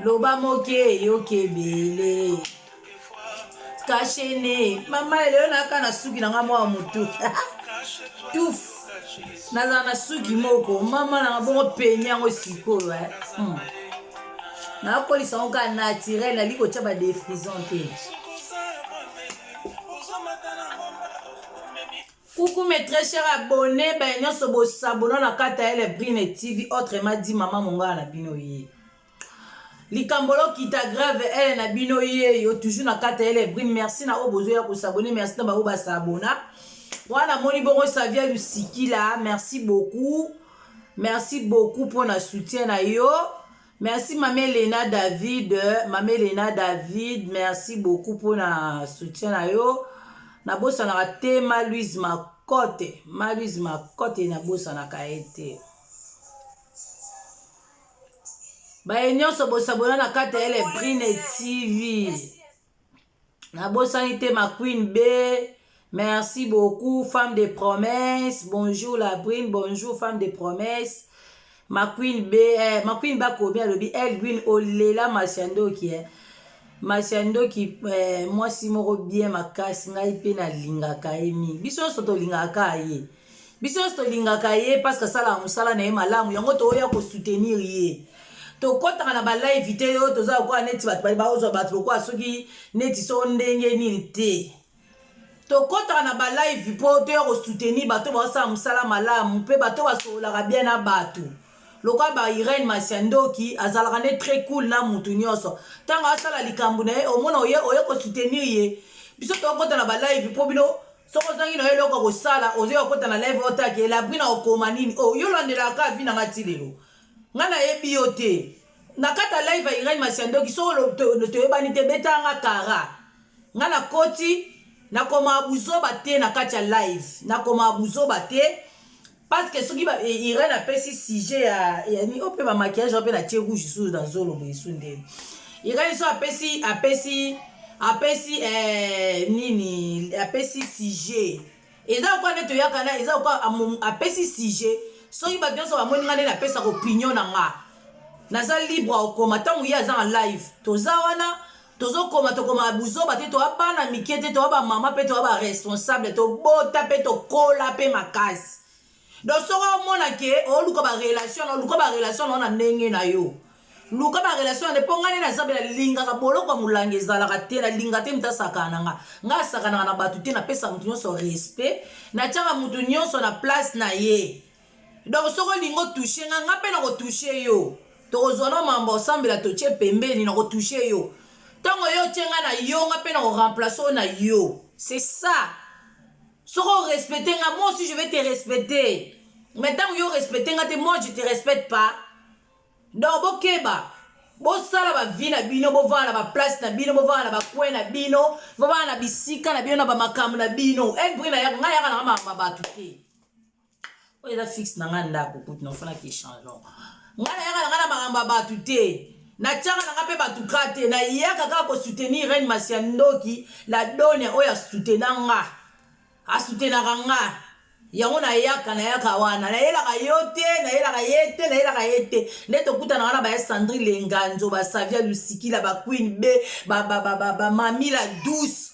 loba moke yoke bele kashene mama leo nakana suki na ngamo wa mutu tuf naza na suki moko mama na bongo penyango sikoyo na kolisa onka naturel na liko tshaba défrisant te. Coucou mes très chers abonnés, ben nyonso bo s'abonner na kata ele Brine TV autrement dit maman monga na bino ye. Likambolo kita grave ele na bino ye yo toujours na kata ele Brine, merci na obozo ya ko s'abonner, merci na ba oba s'abona. Wana moni bongo Savia Lusikila, merci beaucoup. Merci beaucoup pour na soutien na yo. Merci Mamé Lena David, merci beaucoup pour na soutien na yo. Na bosa na te Maluise Makote na bosa na kaete. Ba nyonso bosa bona na kata ele Brine TV. Na bosa ni te ma Queen B. Merci beaucoup femme de promesse. Bonjour la Brine, bonjour femme de promesse. Ma Queen B, ma Queen ba ko bien lobi El Green Olela Masiando qui est Masiando qui moi si moro bien makasi ngai pe na lingaka emi. Biso soto lingaka ye. Biso soto lingaka ye parce que sala musala na malamu yango to ya ko soutenir ye. To kota na ba live vite yo to za ko neti ba ozo batlo ko soki neti so ndenge nini te. To kota na ba live po to ya ko soutenir bato ba sa musala malamu pe bato ba so la bien na bato. Loka ba Irene Masiandoki azalakane très cool na mutu nyonso tanga asala likambu na ye omona oye ko soutenir ye biso to kota na ba live po bino soko zangi na ye loko ko sala oze kota na live otake la brina okoma nini o yo landela ka vi na ngati lelo ngana ye biote na kata live ya Irene Masiandoki so to yebani te betanga kara ngana koti na koma abuzoba te na kati ya live na koma abuzoba te. Parce que ce qui va Irene a pesi sujet ya ni ope ba maquillage ope na tie rouge sous dans zolo bo isunde. Irene so a pesi nini a pesi sujet. Eza kwa neto yakana eza kwa a pesi sujet. So iba byonso ba moni ngane na pesa opinion na nga. Na za libre au koma tangu ya za en live. Toza wana tozo koma to koma abuzo ba te to abana mikete to ba mama pe to ba responsable to bota pe to kola pe makasi. Donc so mona ke o luka ba relation na ndenge na yo luka ba relation ne pongane na sabela linga ka boloko mulange zala ka te na linga te mtasakana nga sakana na batu te na pesa mutu nyonso respect na tshaka mutu nyonso na place na ye. Donc so ko lingo toucher nga pe na ko toucher yo to zona mambo sambela to tche pembeni na ko toucher yo tango yo tchenga na yo nga pe na ko remplacer na yo. C'est ça. Si vous respectez, moi aussi je vais te respecter. Mais tant que vous respectez, moi je ne te respecte pas. Donc, vous keba. Vous savez, vous vie na bino, vous voyez la place na bino, vous voyez la coin na bino, vous voyez la bisika na bino, na makam na bino. Et puis, na ma batuke. Vous êtes fixe na nganda beaucoup de enfants qui changent. Ngana ma batute. Na tchanga na pe batukate na yaka ka ko soutenir Irene Masiandoki la donne oya soutenanga. Asutenaka nga yango na yaka wana na yelaka yote na yelaka yete neto kutana na ba Sandrine Lenganzo ba Savia Lusikila ba Queen B ba Mami la Douce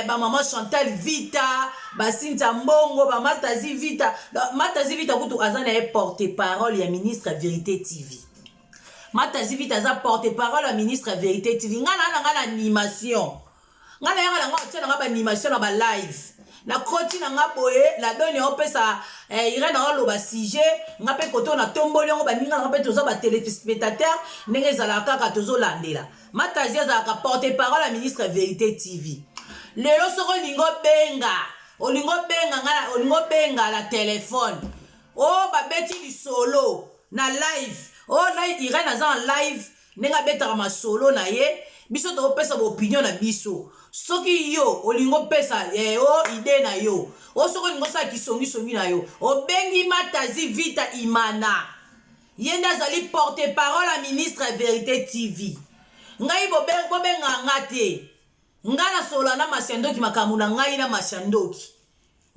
ba Maman Chantal Vita ba Cynthia Mbongo ba Matazi Vita kutu azana e porte-parole ya ministre Vérité TV. Matazi Vita za porte-parole ya ministre Vérité TV ngana animation ngana yaka tshela ba animation na ba live na koti na nga boye la donne opesa Irene na lo ba sujet nga pe koto na tomboli ngo ba ninga nga pe tozo ba téléspectateur ndenge zala kaka tozo landela Matazi za ka porte-parole ya ministre Vérité TV. Lelo soko lingo benga la téléphone o ba beti li solo na live o live Irene za en live nenga betaka ma solo na ye biso to pesa bo opinion na biso. Soki yo olingo pesa o ide na yo o soko lingo sa kisongi na yo o bengi Matazi Vita Imana yenda zali porte-parole à ministre Vérité TV ngai bobenga ngate ngana sola na Masiandoki makamu na ngai na Masiandoki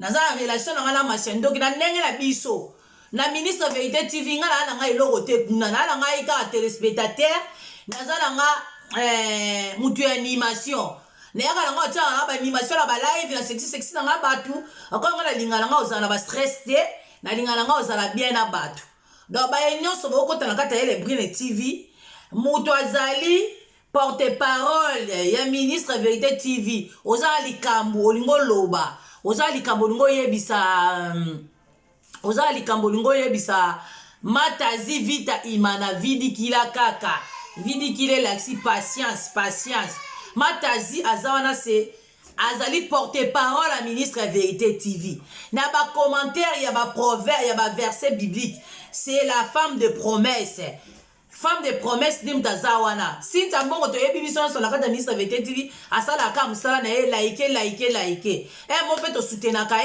naza relation na Masiandoki na ndenge na biso na ministre Vérité TV ngana na ngai logo te kuna na ngai ka téléspectateur nazala nga mutu animation nayaka nanga otiaka nanga baanimation na balive na sexy nanga batu akoyanga nalinga nanga ozala na bastress te nalinga nanga ozala bien na batu donc baye nyonso bokota na kati ya Elebrine TV mutu azali porte-parole ya ministre Vérité TV ozala likambo olingo loba ozala likambo olingo yebisa ozala likambo olingo yebisa matazi vita imana vidikila kaka vidikile laksi patience matazi azawana se azali porte-parole à ministre Vérité TV na ba commentaire ya ba proverbe ya ba verset biblique c'est la femme de promesse dim tazawana sinta mbongo to yebi biso na kata ministre Vérité TV asala ka musala na ye like mo pe to soutenaka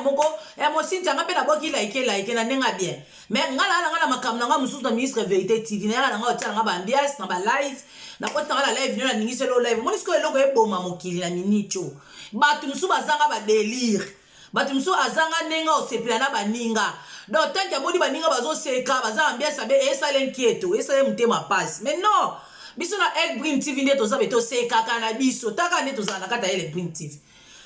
moko mo sinta ngape na boki like na nenga bien mais ngala makamna nga mususu na ministre Vérité TV na nga otia nga ba ambiance na ba live na kota nga live nyo na ningise lo live moni siko eloko eboma mokili na minicho batu musu bazanga ba délire batu musu azanga nenga osepela na baninga donc tant que boni baninga bazoseka baza ambiance abe esala inquieto esala mutema passe mais non biso na Elebrine TV nde toza beto sekaka na biso taka nde toza na kata Elebrine TV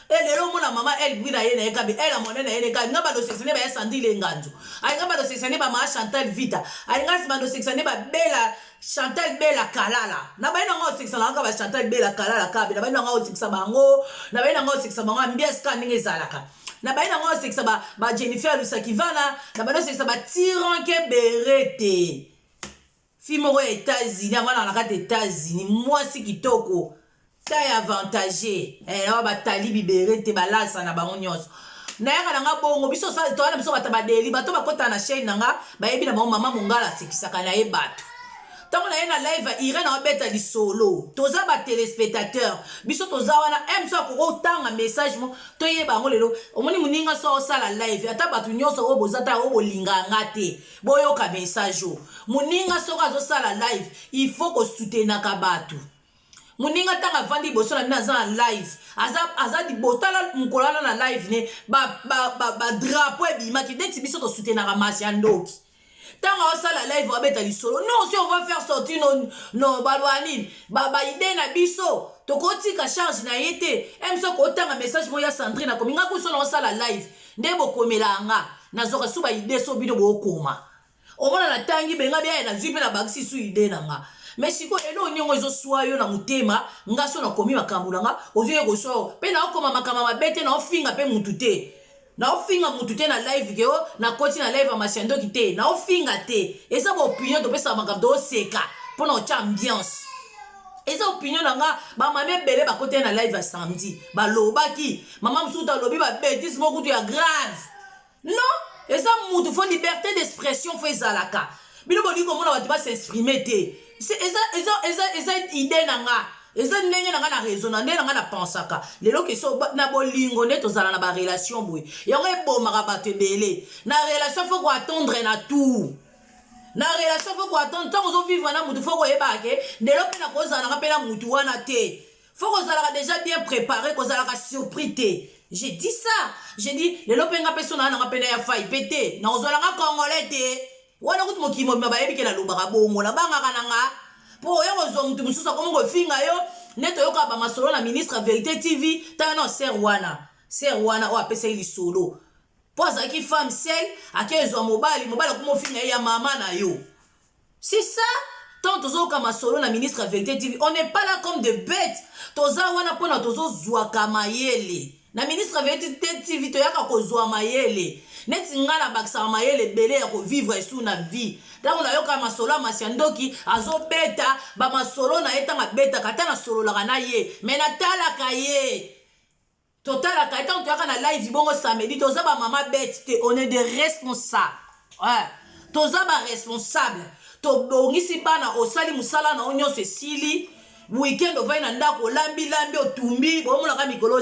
lelo mona mama Elebrine ye na ekabe ela monene ye neka ngaba do seksane ba Sandrine Nganzo ay ngaba do seksane ba ma Chantal Vita ay ngaba do seksane ba Bella Chantal Bella Kalala na ba ina ngo seksana ngaba Chantal Bella Kalala kabe na ba ina ngo seksaba bango na ba ina ngo seksaba bango ambiance ka ndenge zalaka na ba ina ngo seksaba ba Jennifer Lusakivana na ba no seksaba Tiranke Berete fimoro États-Unis amana na kata États-Unis mwasi kitoko taille avantagé na batali biberete balasa na bango nyonso nayaka nanga bongo biso sa to ana biso bata badeli bato bakota na chaîne nanga bayebi na bango mama mongala sekisaka na ye bato tango na ye na live ire na obeta di solo toza ba téléspectateur biso toza wana m so ko tanga message mo to ye bango lelo omoni muninga so sala live ata batu nyonso o bozata o bolinga ngate boyoka message o muninga so ka zo sala live il faut ko soutenir ka batu muninga tanga vandi boso na mina za live aza di botala mukolana na live ne ba drapeau ebimaki deti biso to soutenir ka masi ya ndoki tanga osala live wabeta lisolo non si on va faire sortir no balwani ba idée na biso tokotika charge na yete emso ko tanga message mo ya Sandrine na kominga kuso na osala live nde bokomela nga nazoka suba idée so bino bokoma omona na tangi benga bia na zipe na bagisi su idée na nga mais siko elo nyongo ezo swayo na mutema ngaso na komi makamula nga ozoye ko so pe na okoma makama mabete na ofinga pe mutute na ofinga mutute na live keo na koti na live amasiando kite na ofinga te eza ba opinion to pesa makamdo seka pona ocha ambiance eza opinion na nga ba mame bele ba kote na live samedi ba lobaki mama musuta lobi ba bêtise moko tu ya grave non eza mutu fo liberté d'expression fo ezalaka bino boni ko mona batu ba s'exprimer te eza idée na nga eza ndenge na nga na raisonner ndenge na nga na pensaka lelo keso na bolingo nde tozala na ba relation boye yango ebomaka bato ebele na relation faut ko attendre na tout na relation faut ko attendre tant ozo vivre na mutu faut ko yebake ndelo pe na kozala na nga pe na mutu wana te faut ko zala déjà bien préparé ko zala ka surpris te j'ai dit ça j'ai dit lelo pe nga peso na nga pe na ya fai pété na ozola nga congolais te wana kuti mokimo bayebi ke na lobaka bongo na bangaka nanga po ya kozwa mutu mususu akomi kofinga yo nde toyoka bamasolo na ministre Vérité TV tanga na ser wana oyo apesa ye lisolo po azalaki femme sel ake ezwa mobali akomi ofinga ye ya mama na yo c'est ça tant tozoyoka masolo na ministre Vérité TV on n'est pas là comme des bêtes toza wana mpona tozozwaka mayele na ministre Vérité TV toyaka kozwa mayele neti nga na bakisaka mayele ebele ya kovivre esu na vie ntango nayoka masolo ya masiandoki azobeta bamasolo na ye ntango abetaka ata nasololaka na ye me natalaka ye totalaka ye ntango toyaka na live bongo samedi toza bamama bete te on est des responsables toza baresponsable tobongisi bana osali mosala na o nyonso esili weekend ovai na ndako olambi otumbi bomonaka mikolo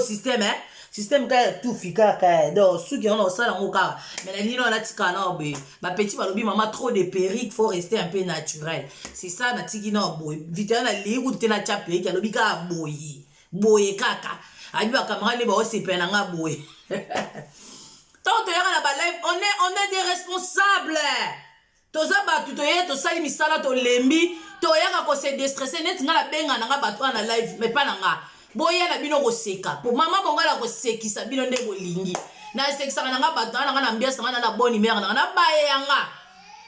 système ka tout fika ka donc suki on osala ngo kaka mais la lino na tika na obe ba petit balobi mama trop de perruque faut rester un peu naturel c'est ça na tiki na boy vitana na liku te na cha perruque alobi ka boye kaka abi ba camarade ba osepena nga boye tant yaka na ba live on est des responsables toza ba tutoye to sali misala to lembi toyaka ko se déstresser net nga la benga nga bato na live mais pas nga boya na bino ko seka po mama bongala ko sekisa bino nde bolingi na sekisa nga bato na ambiance nga na boni mère na baye yanga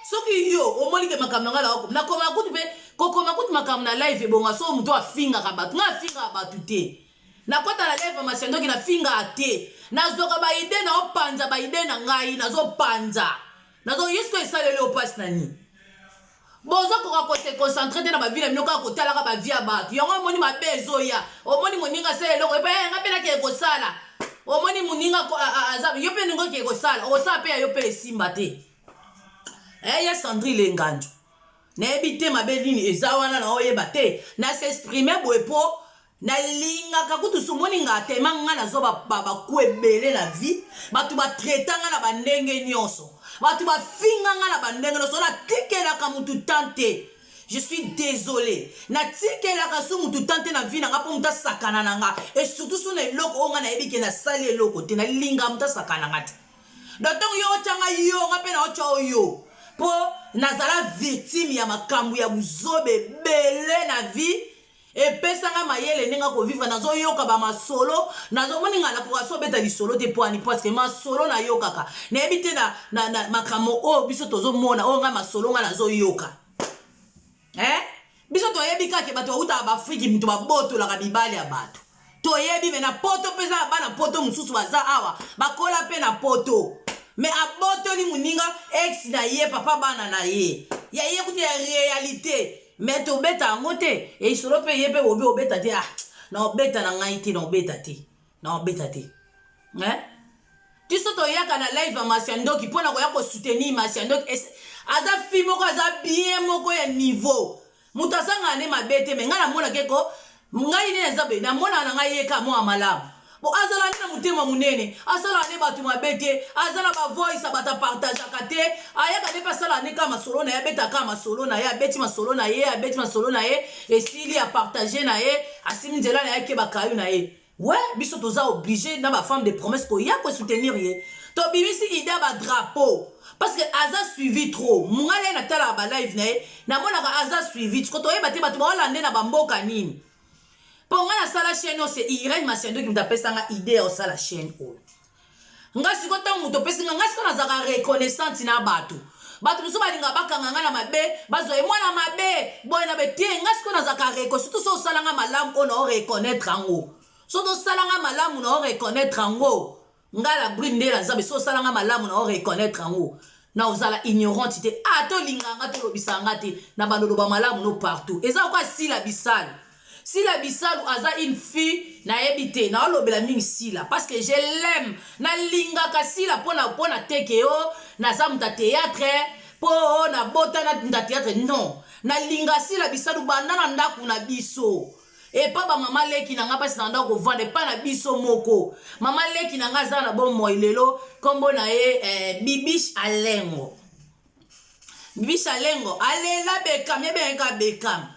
soki yo omoni ke makamna nga la ko na koma kutu pe ko koma kutu makamna live bonga so muto afinga ka bato nga finga bato te na kota la live Masiando ki na finga ate nazoka ba ide na opanza ba ide na ngai nazo panza nazo yesko esalele opasi nani bozo ko se concentrer na ba ville minoka ko tala ka ba via ba yongo moni mabezo ya omoni moninga sele loko pe nga pe na ke ko sala omoni moninga ko azabi yo pe ningo ke ko sala o sa pe yo pe simba te ya Sandrine Lenganjo na ebite mabelini ezawana na oyeba te na s'exprimer boepo na linga kakutu sumoni nga tema nga na zo ba kwebele la vie batu ba traitanga na bandenge nyonso batu ba finga nga na bandenge nyonso na tikela ka mutu tante je suis désolé na tikela ka su mutu tante na vie na nga po muta sakana na nga et surtout su na eloko onga na ebike na sali eloko te na linga muta sakana nga te donc yo changa yo nga pe na ocho yo po nazala victime ya makambu ya buzobe bele na vie et pesanga mayele ninga ko vivre nazo yoka ba masolo nazo moninga na ko so beta li solo te poani parce que masolo na yoka ka na ebite na makamo o biso tozo mona o nga masolo nga nazo yoka biso to yebika ke bato uta ba Afrique mtu ba boto la bibali ya bato to yebi me na poto pesa ba na poto mususu baza awa bakola pe na poto mais aboto li muninga ex na ye papa bana na ye ya ye kuti ya réalité mais to beta ngote e solo pe yebe obi obeta te na obeta na ngai te na obeta te tu soto yaka na live Masiando ki pona ko ya ko soutenir Masiando aza fi moko aza bien moko ya niveau mutasanga ne mabete me ngana mona keko ngai ne zabe na mona na ngai yeka mo amalamu bo azala na mutema munene asala ne batu mabete azala ba voice abata partage akate ayaka ne pasala ne kama solo na ya beta kama solo na ya beti masolo na ye abeti masolo na ye esili a partager na ye asimi nzela na yake bakayu na ye ouais biso toza obligé na ba femme de promesse ko ya ko soutenir ye to bibisi ida ba drapeau parce que aza suivi trop mungale na tala ba live na ye na mona ka aza suivi ko to yeba te batu ba lande na ba mboka nini. Pour moi, la chaîne, c'est Irène Masiando qui m'a fait une idée au la chaîne. Nga si kota muto pesi nga si kona zaka reconnaissance na batu. Batu muso balinga bakanga nga na mabe, bazo e mwana mabe, boy na betie nga si kona zaka reconnaissance, surtout so salanga malamu on o reconnaître ango. So do salanga malamu na o reconnaître ango. Nga la brinde la zabe so salanga malamu na o reconnaître ango. Na ozala ignorante te. To linga nga to lobisa nga te na bandolo ba malamu no partout. Eza kwa si la bisale. Si la Bissau aza une fille na ebité na olobela mingi sila parce que je l'aime na linga ka sila pona tekeo na zamuta théâtre po na bota na théâtre non na linga sila Bissau banana ndaku na biso et pas ba mama leki na nga pasi na ndako vendre pas na biso moko mama leki na nga za na bon moilelo kombo na ye Bibiche Alengo alela bekam yebeka bekam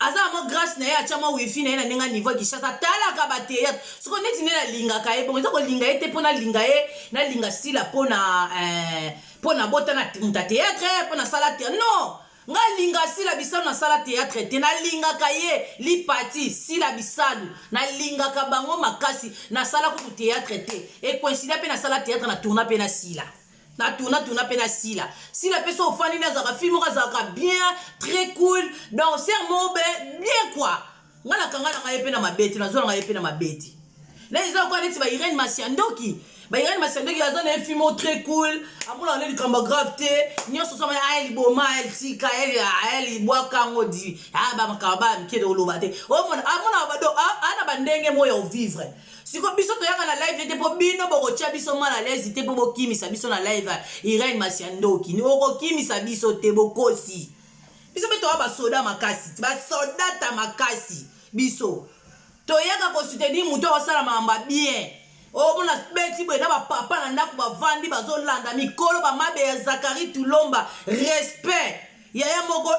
aza mo grâce na ya chama wifi na ina ninga niveau Kinshasa tala ka bateya soko neti na linga ka e bongo to linga ete pona linga e na linga sila pona bota na théâtre pona sala théâtre non nga linga sila bisalo na sala théâtre te na linga ka ye li parti sila bisalo na linga ka bango makasi na sala ku théâtre te e coïncide pe na sala théâtre na tourna pe na sila na tourna pe na sila sila pe so fani na zaka film ka zaka bien très cool donc serment bien quoi ngala kanga na ngaye pe na mabeti na zo ngaye pe na mabeti na iza kwa neti ba Irène Masiando ki aza na film très cool amona le kamba grave te nyoso so ma ali boma el tika el bwaka ngodi ba makaba mkede oloba te amona ba do ana bandenge moyo vivre siko biso to yaka na live te po bino boko tia biso mala lezi te po bokimisa biso na live Irène Masiando ki ni okokimisa biso te bokosi biso beto ba soda makasi ba soda ta makasi biso to yaka ko soutenir muto osala mamba bien mona beti bwe na ba papa na ndako ba vandi bazolanda mikolo ba mabe ya Zakari Tulomba respect yaya moko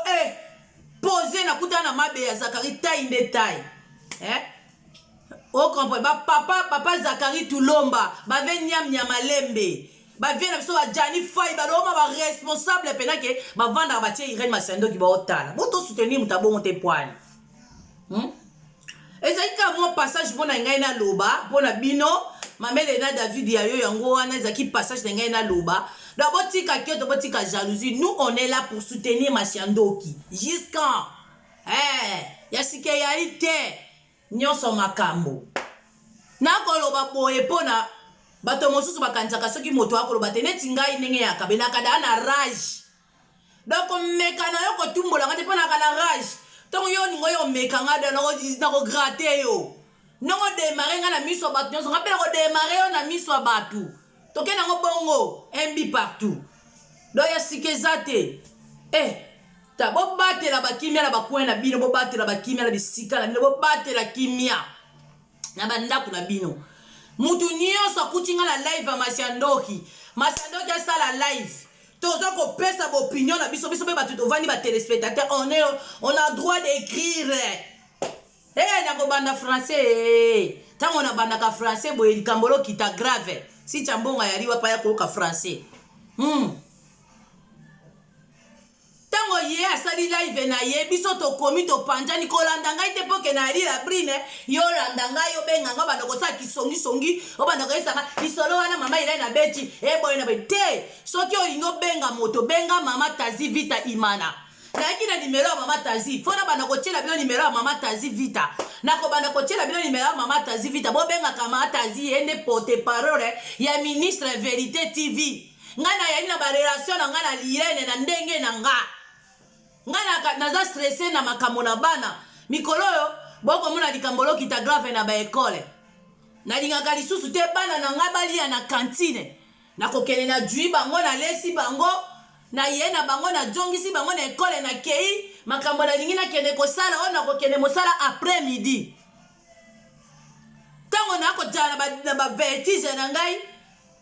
poser na kutana mabe ya Zakari taille de taille o comprend ba papa Zakari Tulomba ba venyam nyamalembe bavie na biso bajani fai baloma baresponsable pena ke bavandaka batie Irene Masiandoki baotala botosoutenir moto abongo te poani ezalaki kaka mwa passage mpo na ngai naloba mpo na bino mamele na David yayo yango wana ezalaki passage na ngai naloba donc botika kioto botika jalousie nous on est là pour soutenir Masiandoki jusqu'en ya sike yali te nyonso makambo nakoloba boye mpo na bato mosusu bakanisaka soki moto akoloba te neti ngai ndenge ya kabelaka daa na rage donc meka na yo kotumbolanga te mpo naka na rage ntongo yo ningo yo meka nga de nakograte yo ndongo demare nga na miso ya bato nyonso nga mpe nakodemare yo na miso ya bato toke nango bongo mbi partout donc ya sika eza te ta bobatela bakimia na bakwe na bino bobatela bakimia na bisika na bino bobatela kimia na bandako na bino mutu nyonso akuti nga na live ya Masiandoki asala live toza kopesa baopinion na biso mpe bato tovandi batelespectateur on a droit d'écrire nakobanda français ntango nabandaka français boye likambo lokita grave si chambonga yali wapa ya koloka français tango ye asali live na ye biso tokomi topanjani kolanda ngai te poke na lila brine yo landa ngai obenga nga banda kosala kisongisongi obanda koyesanga lisolo wana mama ilai na beti boye na te soki olingi obenga moto benga mama Tazi Vita Imana nayaki na nimero ya mama Tazi fona banda kotiela bino nimero ya mama Tazi Vita nakobanda kotiela bino nimero ya mama Tazi Vita bobengaka mama Tazi ende porte parole ya ministre Vérité TV nga na yali na barelation na nga na Lirene na ndenge na nga nga naza stressé na makambo na bana mikolo oyo bokomona likambo lokita grave na baekole nalingaka lisusu te bana na nga balia na kantine nakokende na jui bango nalesi bango na ye na bango na jongisi bango na ekole na kei makambo nalingi nakende kosala oyo nakokende mosala après midi ntango nakotala na bavertige na ngai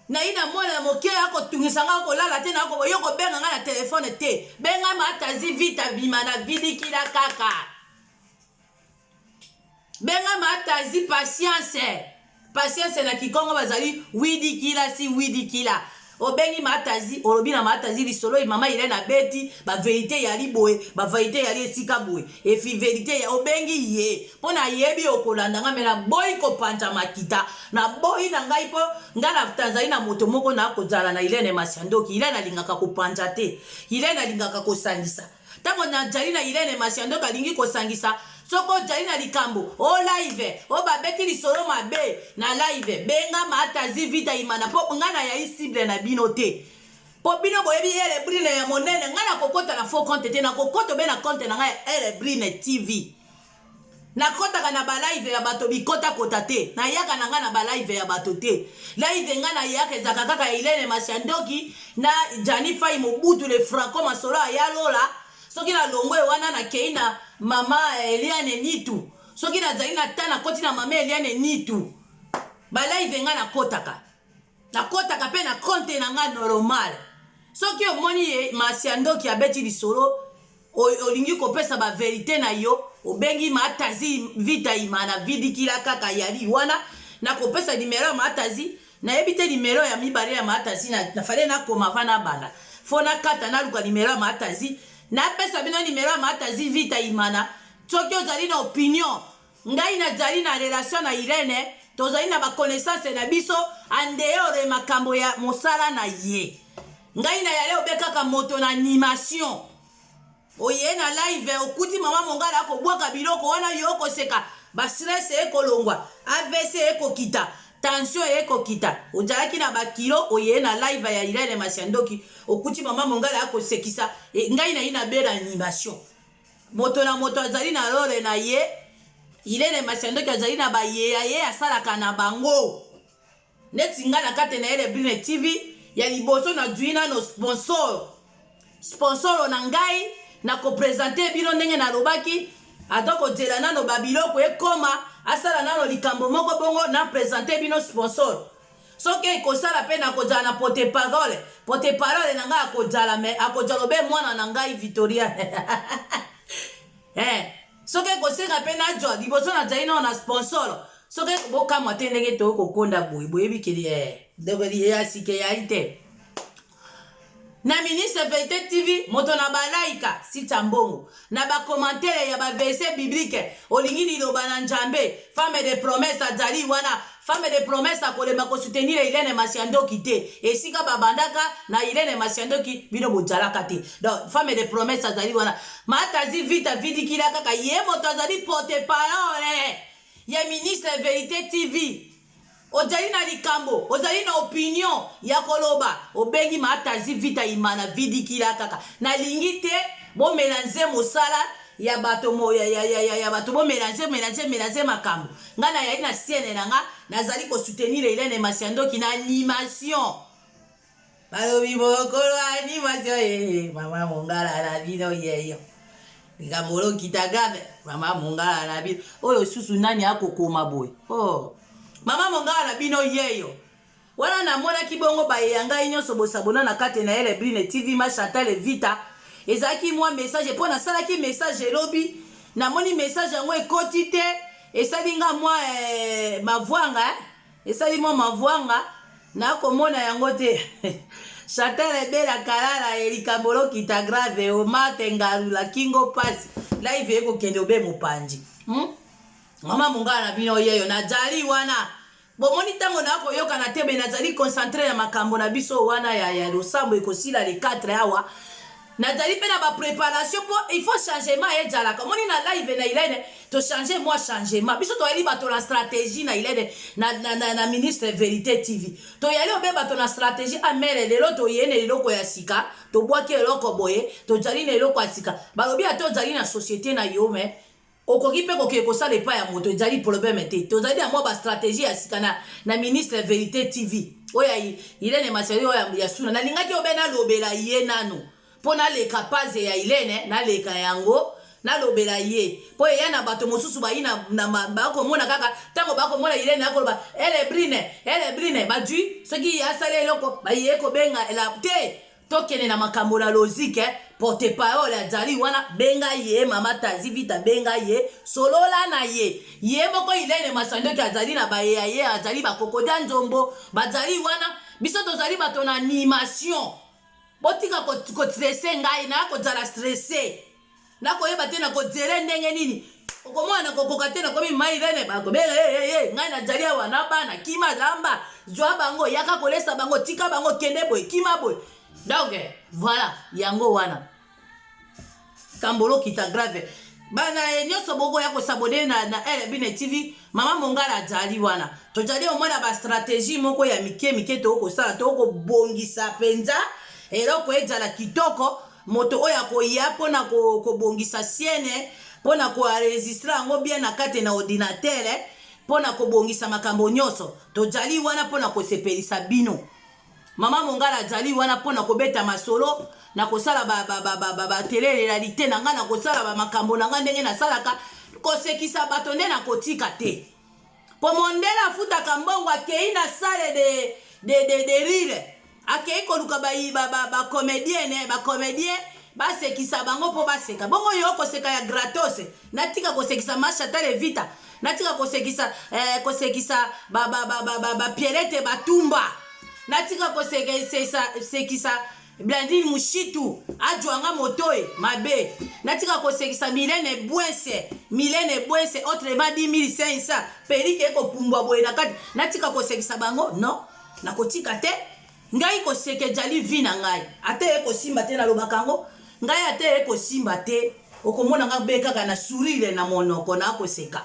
naina mwana moke akotungisa nga kolala te yo kobenga nga na telefone te benga mama Tazi Vita bima na vidikila kaka benga mama Tazi patience na kikongo bazali widikila obengi mama Tazi olobi na mama Tazi lisolo mama ile na beti ba vérité yali boye ba vérité yali esika boye efi vérité ya obengi ye pona yebi okolanda nga mena boy ko panja makita na boy na ngai po ngana Tanzania na moto moko na kozala na Irene Masiandoki ile alingaka kopanja te ile alingaka kosangisa tango na jali na Irene Masiandoki alingi kosangisa soko jali na likambo live babeti lisolo mabe na live benga mama Tazi Vita Imana po ngana ya isible na bino te po bino boyebi ele brine ya monene ngana kokota na faux compte te na kokota be na compte na ngai ele brine TV na kota na ba live ya bato bikota kota te na yaka na ngana ba live ya bato te live ngana yaka ezaka kaka Irene Masiandoki na Jani Fai Mobutu le Franco Masolo ya lola soki na longwe wana na keina mama Eliane Nitu soki na zali na tana koti na mama Eliane Nitu ba live nga na kotaka pe na compte na nga normal soki omoni Masiandoki abeti lisolo olingi kopesa ba vérité na yo obengi mama Tazi Vita Imana vidikila kaka yali wana na kopesa nimero ya mama Tazi na ebite nimero ya mibale ya mama Tazi na fale na koma vana bana fona kata na luka nimero ya mama Tazi na pesa bino nimero ya mama Tazi Vita Imana soki ozali na opinion ngai na zali na relation na Irene tozali na ba connaissance na biso andeore makambo ya mosala na ye ngai na yale obekaka moto na animation oye na live okuti mama mongala akobwaka biloko wana yo koseka ba stress ekolongwa AVC ekokita tension ekokita ozalaki na bakilo oye na live ya Irene Masiandoki okuti mama mongala akosekisa ngai na ina bela animation moto na moto azali na role na ye Irene Masiandoki azali na ye asalaka na bango neti nga na kate na ele brine TV ya liboso na duina no sponsor na ngai na ko présenter bino ndenge na lobaki atoko dela nano babiloko ekoma asala nano likambo moko bongo na présenter bino sponsor soki kosala pe na kozala na porte parole na ngai akozala me akozala be mwana na ngai Victoria soki kosenga pe na jwa liboso na zali na sponsor soki bokamwa te ndenge to kokonda boye boyebi kili donc ya sike ya ite na ministre Vérité TV moto na balaika sita mbongo na ba commentaire ya ba verset biblique olingi liloba na Nzambe femme de promesse azali wana femme de promesse akolema ko soutenir Irene Masiandoki te esika babandaka na Irene Masiandoki bino bojalaka te donc femme de promesse azali wana matazi vita vidikila kaka ye moto azali porte parole ya ministre Vérité TV ozali na likambo ozali na opinion ya koloba obengi matazi vita imana vidikila kaka na lingi te bo mélanger mosala ya bato mo ya bato bo mélanger makambo ngana ya ina siene nanga nazali ko soutenir Irene Masiandoki na animation balobi bokolo animation mama mongala na bino yeyo ngamolo kitagabe mama mongala na bino oyo susu nani akokoma boy oh mama mongala na bino yeyo wana namona kibongo bayanga nyonso bosabona na kate na ele Brine TV ma Chantal Vita ezaki moi message pona sala ki message lobi namoni message yango ekoti te esalinga moi mavwanga esali moi mavwanga na komona yango te Chantal bela kalala elikambolo kita grave o matengarula kingo pass live eko kende obe mopanji mama mongala na bino yeyo nazali wana bomoni tango nako yoka na tebe nazali concentré na makambo na biso wana ya losambo ekosila les 4 awa nazali pe na ba préparation po il faut changement ejala komoni na live na Irene to changer moi changement biso to yali bato na stratégie na Irene na ministre Vérité TV to yali obe bato na stratégie amere lelo to yene leloko ya sika to bwaki eloko boye to jali na eloko ya sika balobi ato jali na société na yome okoki pe koke kosala epai ya moto ezali problème te tozali na mwa ba stratégie ya sika na ministre Vérité TV oya Irene Masiandoki oya ya suna nalingaki obe nalobela ye nano mpo naleka paze ya Irene naleka yango nalobela ye mpo eya na bato mosusu bayi bakomona kaka ntango bakomona Irene akoloba ele Brine badwi soki asala eloko baye kobenga te tokene na makambo na logique porte parole azali wana benga ye mama tazi vita benga ye solola na ye moko Irene Masiandoki azali na baye ya ye azali bakokoda nzombo bazali wana biso tozali bato na animation botika ko stresse ngai na ko zala stresse na ko yeba te na ko zere ndenge nini okomwana kokoka te na komi mai Irene bako ngai na jali awa na bana kima lamba jwa bango yaka kolesa bango tika bango kende boy kima boy donc voilà yango wana kambolo kita grave bana nyonso boko ya ko s'abonner na Brine TV mama mongala azali wana to jali omona ba stratégie moko ya mike to ko sala to ko bongisa penza eloko ezala kitoko moto oya koya pona ko bongisa siene pona ko enregistrer yango bien na kate na ordinateur pona ko bongisa makambo nyonso to jali wana pona ko sepelisa bino mama mongala azali wana pona ko beta masolo na kosala ba télé réalité na nga na kosala ba makambo na nga ndenge na salaka kosekisa bato nde na kotika te po mondela futaka mbongo akei na salle de rire akei koluka ba comédien basekisa bango po baseka bongo yo koseka ya gratos natika kosekisa ma Chantal Vita natika kosekisa ba Pierrette Batumba natika kosekisa Blandine Mushitu ajwanga motoe mabe natika kosekisa Milene Bwese autrement 10500 perike eko pumbwa boye na kati natika kosekisa bango no nakotika te ngai koseke jali vina ngai ate eko simba te na lobakango ngai ate eko simba te okomona nga be kaka na sourire na monoko na koseka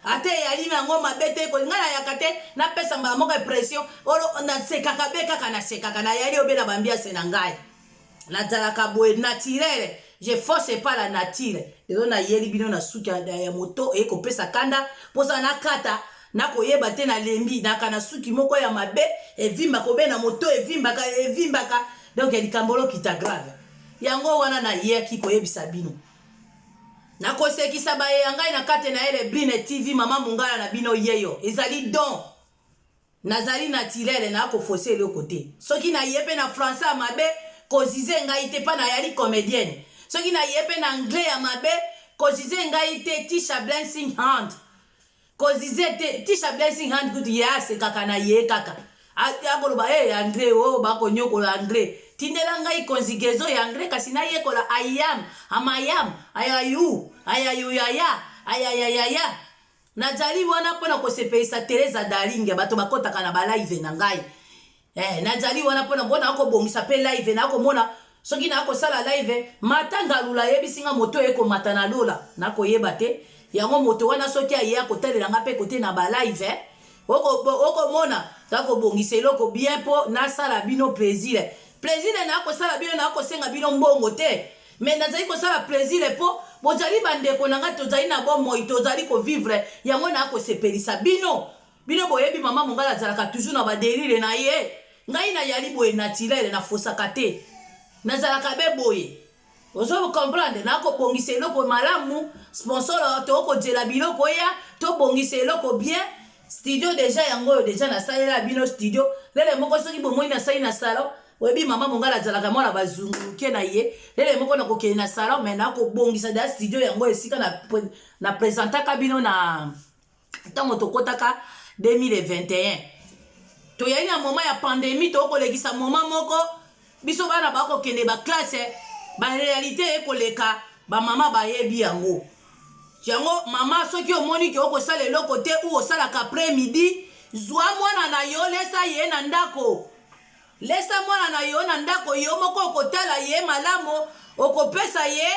ate yali na ngoma bete ko ngala yakate na pesa mbala moko pression olo na sekaka be kaka na sekaka na yali obela bambia sena ngai na zalaka boe naturel je force pas la nature ezo na yeli bino na suki ya moto eko pesa kanda poza na kata na koyeba te na lembi na kana suki moko ya mabe evimba ko be na moto evimbaka donc elikambolo kita grave yango wana na yeki koyebisa bino na kosekisa baye yangai na kate na ele Brine TV mama mongala na bino yeyo ezali don nazali naturel na ko fosser le côté soki na yepe na français ya mabe kozize ngai te pa na yali comédienne soki na yepe na anglais ya mabe kozize ngai te Tisha Blessing Hand kozize te Tisha Blessing Hand kuti ya se kaka na ye kaka akoloba anglais o ba konyokola anglais tindela ngai conjugaison ya anglais kasi nayekola ayam amayam ayayu ayayuyaya ayayayaya nazali wana mpona kosepelisa Teresa Dalinga bato bakotaka na balive na ngai nazali wana mpona mbona akobongisa mpe live nakomona soki nakosala live matanga lula yebisinga moto ekomata na lola nakoyeba te yango moto wana soki aye akotalelanga mpe kote na balive okomona takobongisa eloko bien mpo nasala bino plaisir nakosala bino nakosenga bino mbongo te mais nazali kosala plaisir mpo bozali bandeko na ngai tozali na bomoi tozali kovivre yango nakosepelisa bino boyebi mama mongala azalaka toujours na badelire na ye ngai nayali boye naturele nafosaka te nazalaka be boye ozo comprendre nakobongisa eloko malamu sponsor tokozela biloko ya tobongisa eloko bien studio deja yango oyo deja nasalela bino studio lele moko soki bomoi nasali na salon oyebi mama mongala azalaka mwana bazunguke na ye lele moko nakokende na salon me nakobongisa da studio yango esika na présentaka bino na ntango tokotaka 2021 toyali na moma ya pandémie tokolekisa moma moko biso bana bakokende baklasse baréalité ekoleka bamama bayebi yango mama soki omoni ke okosala eloko te ou osalaka après midi zwa mwana na yo lesa ye na ndako yo moko okotala ye malamu okopesa ye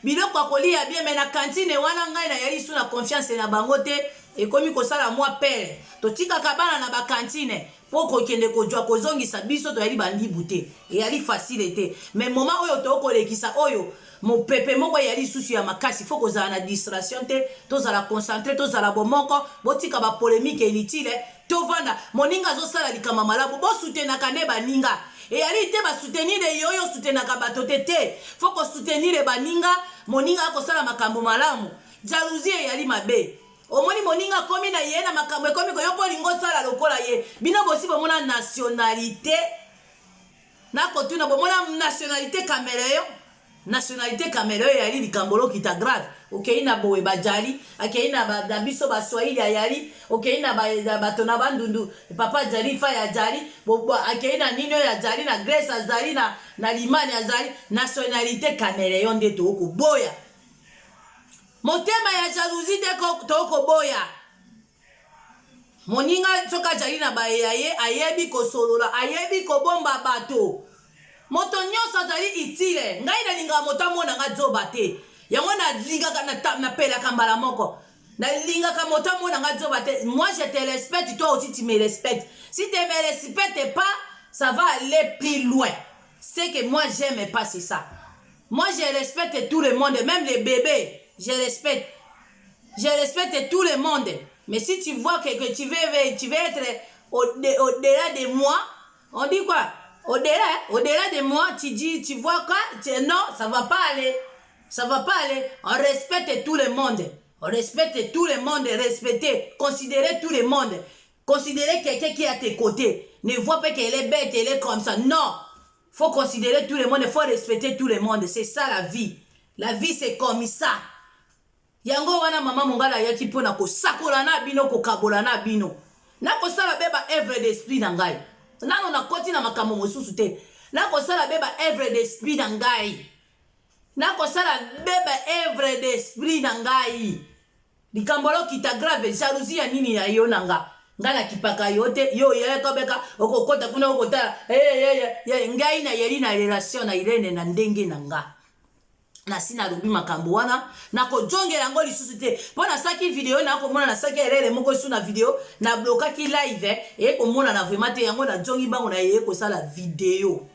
biloko akolia bien me na kantine wana ngai nayali su na confiance na bango te ekomi kosala mwa pere totikaka bana na bakantine mpo kokende kozwa kozongisa biso toyali bandibu te eyali facile te me moma oyo tokolekisa oyo mopepe moko eyali susu ya makasi fo kozala na distraction te tozala concentré tozala bomoko botika bapolémike inutile tovanda moninga azosala likama malamu bosutenaka nde baninga eyali te basoutenire yo oyo osutenaka bato te fo kosoutenire baninga moninga akosala makambo malamu jalousie eyali mabe omoni moninga komi na ye na makambo ekomi koyo mpo olingo osala lokola ye bino bosi bomona nationalité nakotuna bomona nationalité cameroun eyali likambo lokita grave okei na bowe bajali akei na biso baswahili ayali okei na bato na bandundu papa jali fa ya jali akei na nini oyo ajali na Grèce azali na limani azali nationalité cameroun nde tokoboya motema ya jalousie te tokoboya moninga soki ajali na bayeyaye ayebi kosolola ayebi kobomba bato moto nyonso azali itile ngai nalingaka moto amona nga zoba te yango nalingaka napelaka mbala moko nalingaka moto amona nga zoba te moi je te respecte toi aussi tu me respectes si tu me respectes pas ça va aller plus loin c'est que moi j'aime pas c'est ça moi je respecte tout le monde même les bébés je respecte tout le monde mais si tu vois que tu veux être au-delà de moi on dit quoi au-delà de moi, tu vois quoi? Non, ça va pas aller. On respecte tout le monde. Respecter, considérer tout le monde. Considérer quelqu'un qui est à tes côtés. Ne vois pas qu'elle est bête, elle est comme ça. Non. Faut considérer tout le monde, il faut respecter tout le monde. C'est ça la vie. La vie, c'est comme ça. Yango wana mama mongala yaki pona ko sakola na bino ko kabola na bino. Na ko sala beba œuvre d'esprit na ngai. Nano na koti na makambo mosusu te na kosala beba œuvre d'esprit na ngai na kosala beba œuvre d'esprit na ngai likambo lokita grave jalousie ya nini ya yo nanga ngana kipaka yote yo yakobeka okokota kuna okotala ngai na yeli na relation na Irene na ndenge nanga na sina lobi makambo wana na kojongela yango lisusu te pona saki video na komona na saki elele moko su na video na bloka ki live komona na vraiment te yango na jongi bango na ye ko sala video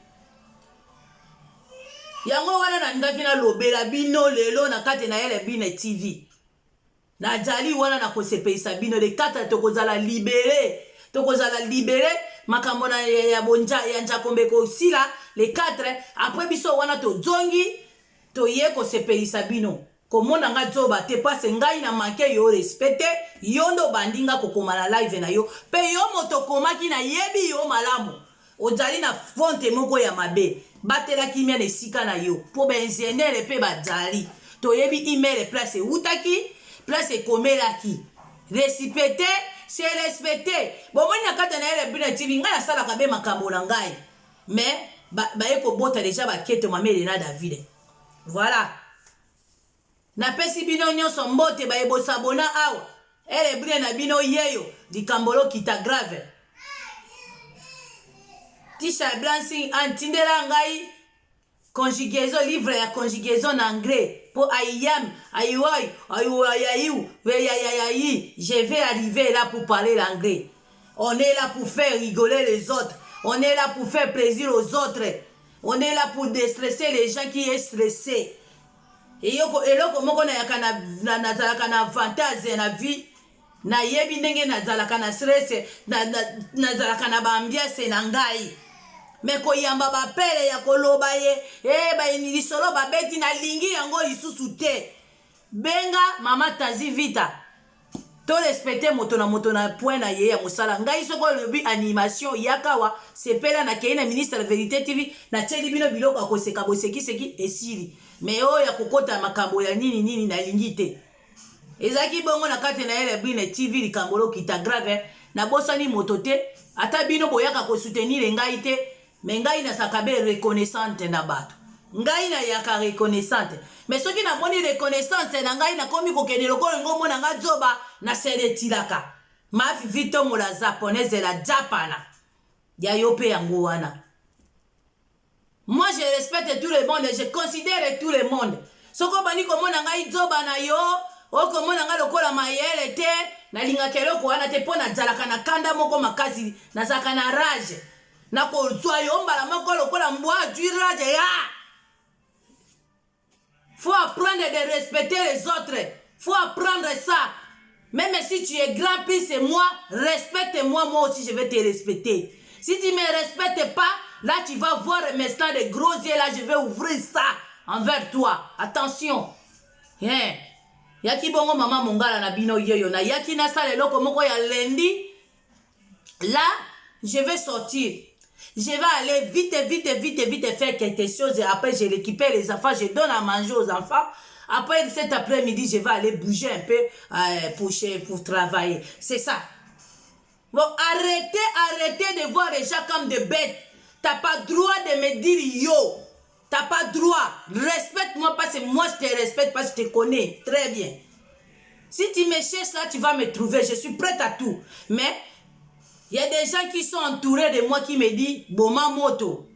yango wana na ndaki na lobela bino lelo na kate na ele bine TV na jali wana na kosepelisa bino le kata tokozala libéré makambo na ya bonja ya njakombe ko sila le 4 après biso wana to jongi toye kosepelisa bino komona nga zoba te pase ngai na manke yo respecte yo ndo bandinga kokoma na live na yo pe yo moto komaki na yebi yo malamu ozali na fonte moko ya mabe batelaki mia esika na yo po benzenere pe bajali toyebi email place utaki place komelaki respecte c'est respecté bomoni na kata na ele bina TV ngai nasalaka be makambo na ngai mais bayeko bota déjà bakete mama Elena David. Voilà. Na pesi bino nyonso mbote bayebosa bona awa. Ele brine na bino yeyo likambolo kita grave. Tisha Blancing antindela ngai conjugaison livre ya conjugaison en anglais pour ayam ayouai ayouayayou veyayayayi. Je vais arriver là pour parler l'anglais. On est là pour faire rigoler les autres. On est là pour faire plaisir aux autres. On est là pour déstresser les gens qui sont stressés. Et eloko moko na yakana nazalaka na avantage na vie na yebi ndenge nazalaka na stress nazalaka na ambiance na ngai. Me koyamba bapele ya koloba ye ba lisolo babeti na lingi yango lisusu te. Benga mama Tazi Vita. To respecter moto na point na ye ya musala. Ngai soko lobi animation yakawa sepela na keina ministre de vérité TV na tsheli bino biloko akoseka boseki esiri. Me o ya kokota makambo ya nini na lingi te. Ezaki bongo na kate na ele brine TV likambolo kita grave na bosani moto te. Ata bino boyaka ko soutenir ngai te. Mais ngai na sakabe reconnaissante na bato. Ngai na yaka reconnaissante. Mais soki na moni reconnaissance na ngai na komi kokende lokolo ngomo na nga zoba na sede tilaka. Mafi vito mola japonaise la japana. Ya yope yango wana. Moi je respecte tout le monde, je considère tout le monde. Soko bani komona ngai zoba na yo, o komona nga lokola mayele te, na linga keloko wana te pona zalaka na kanda moko makazi na zaka na rage. Na kozwa yo mbala moko lokola mbwa du rage ya. Faut apprendre de respecter les autres. Faut apprendre ça. Même si tu es grand plus que moi, respecte-moi, moi aussi je vais te respecter. Si tu ne me respectes pas, là tu vas voir maintenant des gros yeux, là je vais ouvrir ça envers toi. Attention. Yeah. Yaki bongo mama mongala na bino yoyo na yaki na sale loko moko ya lendi. Là, je vais sortir. Je vais aller vite faire quelque chose et après je récupère les enfants, je donne à manger aux enfants. Après cet après-midi, je vais aller bouger un peu pour travailler. C'est ça. Bon, arrêtez de voir les gens comme des bêtes. T'as pas droit de me dire yo. T'as pas droit. Respecte-moi parce que moi je te respecte parce que je te connais très bien. Si tu me cherches là, tu vas me trouver. Je suis prête à tout. Mais il y a des gens qui sont entourés de moi qui me disent Boma moto.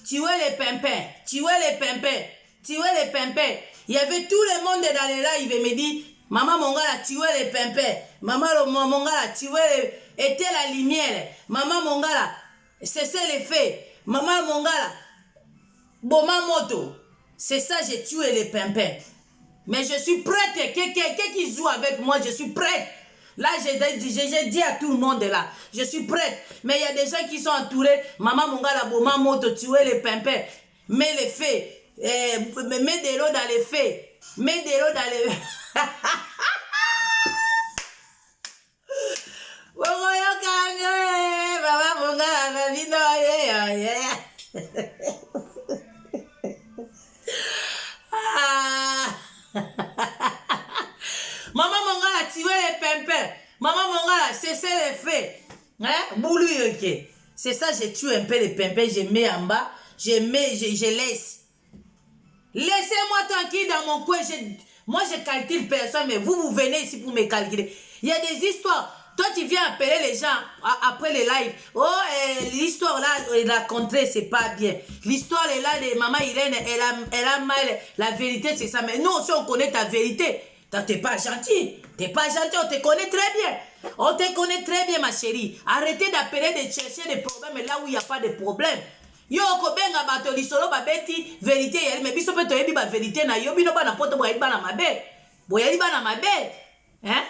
Tu es les pimpins. Tu es les pimpins. Tu es les pimpins. Il y avait tout le monde dans les lives. Il me dit Maman Mongala, tu es les pimpins. Maman Mongala, tu es éteins la lumière. Maman Mongala, cessez les faits. Maman Mongala, Boma moto. C'est ça, j'ai tué les pimpins. Mais je suis prête. Quelqu'un qui joue avec moi, je suis prête. Là, j'ai dit à tout le monde là, je suis prête. Mais il y a des gens qui sont entourés. Maman Mongala, Boma moto, tuer les pimpins. Mets les faits. Mets de l'eau dans les faits. Mets de l'eau dans les... Maman Mongala, Maman Mongala, tu es les pimpins. Maman Mongala, cessez les faits. Hein? Boulou, ok. C'est ça, je tue un peu les pimpins, je mets en bas, je laisse. Laissez-moi tranquille dans mon coin. Moi, je calcule personne, mais vous venez ici pour me calculer. Il y a des histoires. Toi, tu viens appeler les gens après les lives. Oh, l'histoire là, la contrée, c'est pas bien. L'histoire est là de Maman Irène, elle a mal. La vérité, c'est ça. Mais nous aussi, on connaît ta vérité. T'es pas gentil. T'es pas gentil, on te connaît très bien. On te connaît très bien, ma chérie. Arrêtez d'appeler, de chercher des problèmes là où il n'y a pas de problème. Yo kobenga bato lisolo babeti vérité yali mais biso pe toyebi ba vérité na yo bino bana poto boyali bana mabe. Boyali bana mabe. Hein?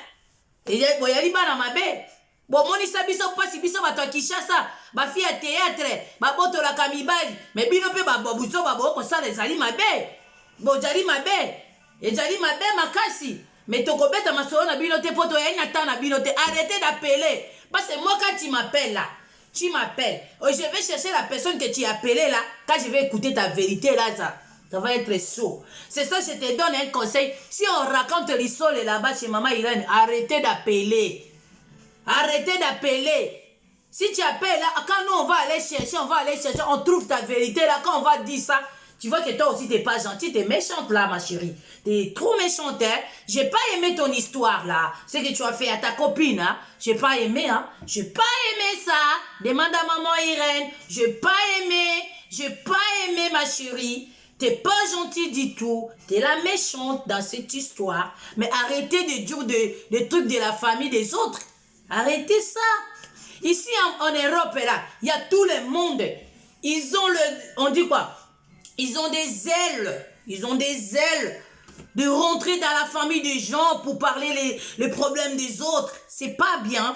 Et boyali bana mabe. Bon monisa biso pasi biso bato Kinshasa, ba fi ya théâtre, ba boto la kamibali, mais bino pe ba bobuso ba boko ça les ali mabe. Bo jali mabe. Et jali mabe makasi. Mais tokobeta masolo na bino te poto ya na na bino te. Arrêtez d'appeler parce que moi quand tu m'appelles là, tu m'appelles. Oh, je vais chercher la personne que tu as appelée là. Quand je vais écouter ta vérité là, ça va être chaud. C'est ça, je te donne un conseil. Si on raconte l'histoire là-bas chez Maman Irène, arrêtez d'appeler. Arrêtez d'appeler. Si tu appelles là, quand nous on va aller chercher, on trouve ta vérité là, quand on va dire ça, tu vois que toi aussi t'es pas gentille, t'es méchante là ma chérie. T'es trop méchante hein. J'ai pas aimé ton histoire là. Ce que tu as fait à ta copine hein. J'ai pas aimé hein. J'ai pas aimé ça. Demande à maman Irène. J'ai pas aimé ma chérie. T'es pas gentille du tout. T'es la méchante dans cette histoire. Mais arrêtez de dire des trucs de la famille des autres. Arrêtez ça. Ici en Europe là, il y a tout le monde. Ils ont on dit quoi? Ils ont des ailes. Ils ont des ailes de rentrer dans la famille des gens pour parler les problèmes des autres. C'est pas bien.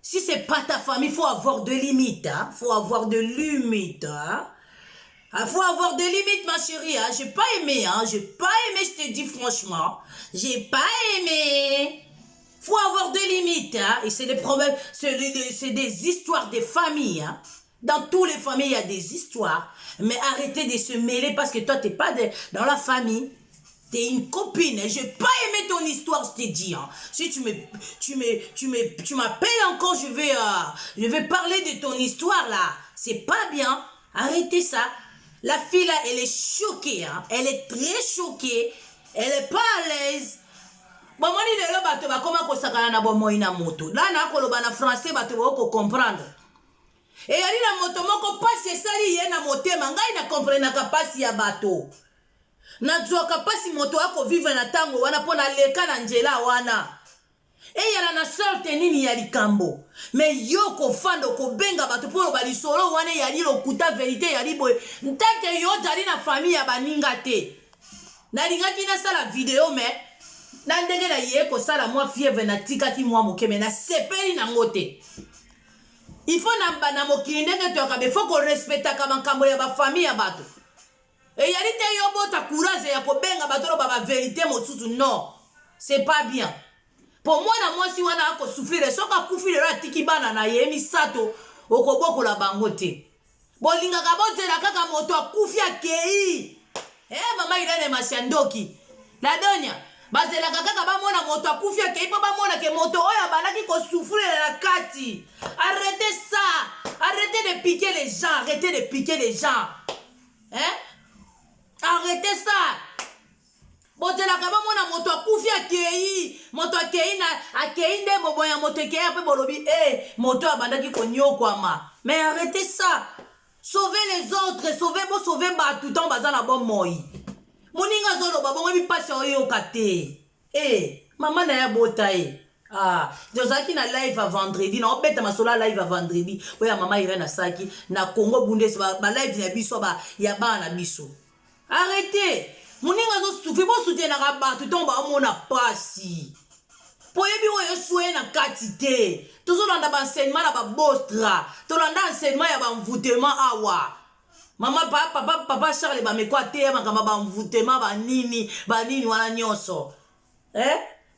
Si c'est pas ta famille, il faut avoir de limites. Hein? Faut avoir de limites. Hein? Faut avoir des limites, ma chérie. Hein? J'ai pas aimé. Hein? J'ai pas aimé, je te dis franchement. J'ai pas aimé. Faut avoir des limites. Hein? Et c'est des problèmes. C'est des histoires des familles. Hein? Dans toutes les familles, il y a des histoires. Mais arrêtez de se mêler parce que toi, tu n'es pas dans la famille. Tu es une copine. Je n'ai pas aimé ton histoire, je t'ai dit. Hein. Si tu m'appelles encore, je vais parler de ton histoire là. C'est pas bien. Arrêtez ça. La fille là, elle est choquée. Hein. Elle est très choquée. Elle n'est pas à l'aise. Bon, moi, je ne sais pas comment on s'appelle na moto. Là, on a français, on va comprendre. Et yali na moto moko pasi esali ye na motema ngai na comprendre ka pasi ya bato na zwaka pasi moto ako vivre na tango wana pona leka na njela wana e yala na sorte nini ya likambo me yoko fando ko benga bato polo bali solo wana yali lokuta vérité yali boy ntake yo zali na famille ya baninga te na lingaki na sala vidéo me na ndenge na ye ko sala moi fièvre na tika ki moi mokeme na sepeli na ngote. Il faut na mokili ndenge toyaka faut qu'on respecte makambo ya ba famille ya bato. Et yali te yo bota courage ya ko benga bato lo ba vérité mosusu non. C'est pas bien. Pour moi na mwasi wana ako souffrir soka kufile la tiki bana na ye misato okoboko la bango te. Bolinga ka botela kaka moto akufi akei. Mama Irene Masiandoki. La donya bazela kaka ba mona moto akufi akei po ba mona ke moto oya banaki ko souffrir la kati. Arrêtez ça. Arrêtez de piquer les gens. Arrêtez de piquer les gens. Hein? Arrêtez ça. Botela kaba mona moto akufi akei. Moto akei na akei nde boboya moto akei ape bolobi moto abandaki ko nyokwama. Mais arrêtez ça. Sauvez les autres, sauvez ba tout temps bazana bon moi. Moninga zolo babongo bi passe oyo kate. Maman na ya bota Josaki na live à vendredi, na obeta masola live à vendredi. Oya mama Irene Saki na Congo Bundes ba live na biso ba ya ba na biso. Arrêtez. Moninga zo souffrir bo soutien na ba tout temps ba mona pasi. Poyebi oyo soué na katite. Toujours dans l'enseignement na ba bostra. To landa enseignement ya ba envoûtement awa. Maman papa Charles ba mekwa te makama ba envoûtement ba nini wana nyonso.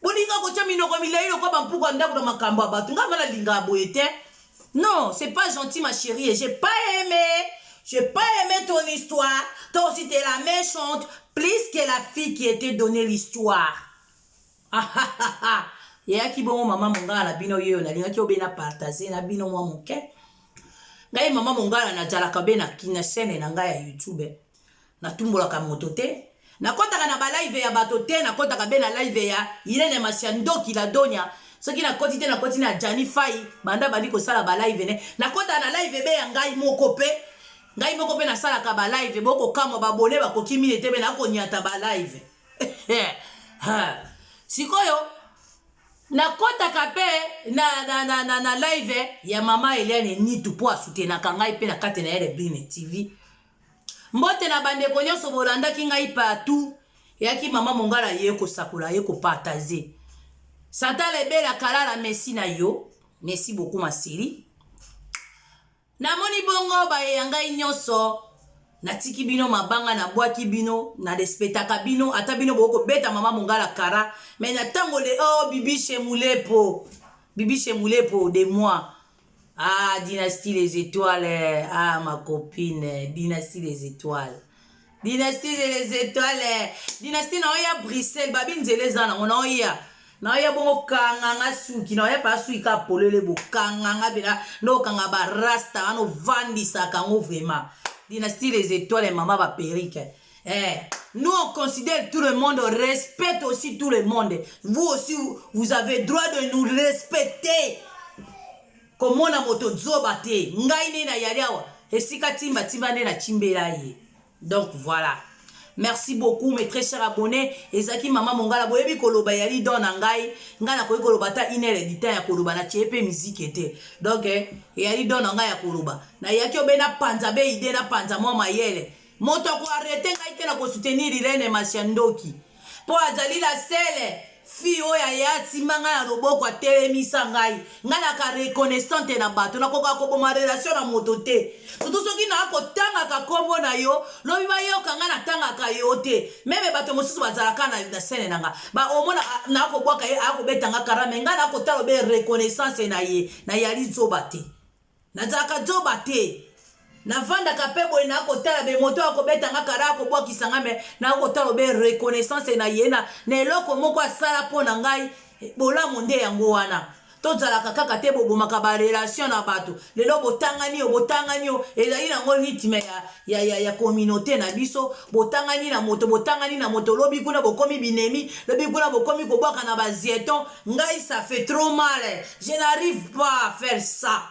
Bolinga ko tia minoko milailo ko ba mpuko ndako na makambo ya bato nga bana linga boyete. Non, c'est pas gentil ma chérie et j'ai pas aimé ton histoire. Toi aussi t'es la méchante plus que la fille qui était donnée l'histoire. Ya ki bongo mama mongala na bino yo na linga ki obena partager na bino mwa moke. Ngai mama mongala na jalaka be na kina chaîne na ngai ya YouTube. Na tumbola ka moto te. Na kotaka na ba live ya bato te na kotaka be na live ya Irene Masiandoki la donya. Soki na koti te na koti na Jani Fai banda bandi ko sala ba live ne. Na kota na live be ya ngai moko pe. Ngai moko pe na sala ka ba live boko kama ba bone ba ko kimile te be na ko nyata ba live. Sikoyo na kota kape na live ya mama Eliane Nitu po asutena kangai pe na kate na ele Bine TV. Mbote na bande konyo so bolanda ki ngai partout yaki mama mongala ye ko sakula ye ko partager. Santa lebela kalala merci na yo. Merci beaucoup ma série. Na moni bongo ba yangai nyonso na tiki bino mabanga na bwaki bino na respectaka bino ata bino boko beta mama mongala kara mais na tango le bibi chemulepo de moi. Dynastie les étoiles. Ma copine, Dynastie les étoiles. Dynastie les étoiles. Dynastie na oya Bruxelles, babi nzele zana on oya. na ya bongo kanganga suki na ya pa suki ka polele bo kanganga bena no kanga ba rasta ano vandi sa kango vraiment dynastie les étoiles maman ba perike nous on considère tout le monde, on respecte aussi tout le monde. Vous aussi vous avez droit de nous respecter. Comme on a moto zobate ngai ne na yaliawa esika timba timba ne na chimbela ye. Donc voilà. Merci beaucoup mes très chers abonnés. Ezaki mama mongala boyebi koloba yali dona ngai ngana ko koloba ta inere edita ya koloba na chepe musique était. Donc yali dona ngai ya koloba. Na yaki obena panza be ide na panza mo mayele. Moto ko arrêter ngai te na ko soutenir Irene Masiandoki. Po azali la sele fi oya ya simanga ya loboko atelemisa ngai ngana ka reconnaissante na bato na koka ko boma relation na moto te tout soki na ko tanga ka kombo na yo lobi ba yo kanga na tanga ka yo te meme bato mosusu bazalaka na sene nanga ba omona na ko bwaka ye ako betanga karame ngana ko talo be reconnaissance na ye na yali zobate na zaka zobate na vanda kapebo ina ko tala be moto akobeta ngakara ko bwa kisanga me na ko tala be reconnaissance na yena na eloko moko asala pona ngai bola monde yango wana to zala kaka te bobo makaba relation na bato lelo botangani o ezali na ngo rythme ya communauté na biso botangani na moto lobi kuna bokomi binemi lobi kuna bokomi ko bwaka na bazieton ngai ça fait trop mal, je n'arrive pas à faire ça.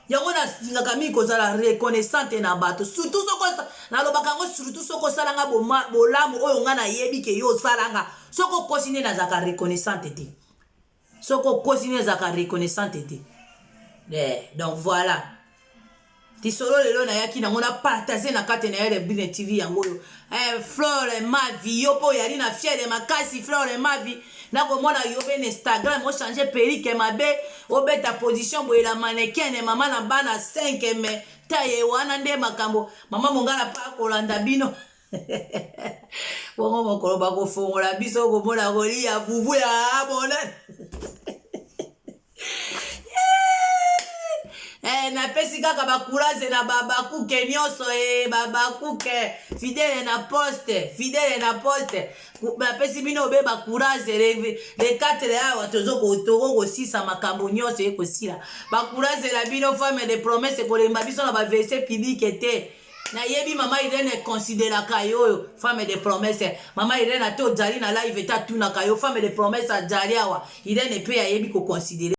Yangona ngakami kozala reconnaissante na bato surtout soko na lobaka ngo surtout soko salanga bolamu oyo ngana yebi ke yo salanga soko kosine na zaka reconnaissante te soko kosine zaka reconnaissante te donc voilà tisolo lelo na yaki na ngona partager na kate na yele Bine TV yango yo Flore Mavi yo po yali na fiere makasi Flore Mavi na ko mona yo ben Instagram mo changer perike mabe obeta position boye la mannequin et mama na bana 5 mais taye wana nde makambo mama mongala pa kolanda bino bongo mokolo ba ko fongola biso ko mona ko lia vuvu ya bona na pesi kaka bakuraze na babakuke nyonso babakuke fidèle na poste na pesi bino be bakuraze le 4 awa toko kosisa makambo nyonso ekosila bakuraze la bino femme de promesse kolemba biso na baverset publique te na yebi mama Irene considéra kayo femme de promesse mama Irene to jali na live ta tuna kayo femme de promesse jali awa Irene pe yebi ko considérer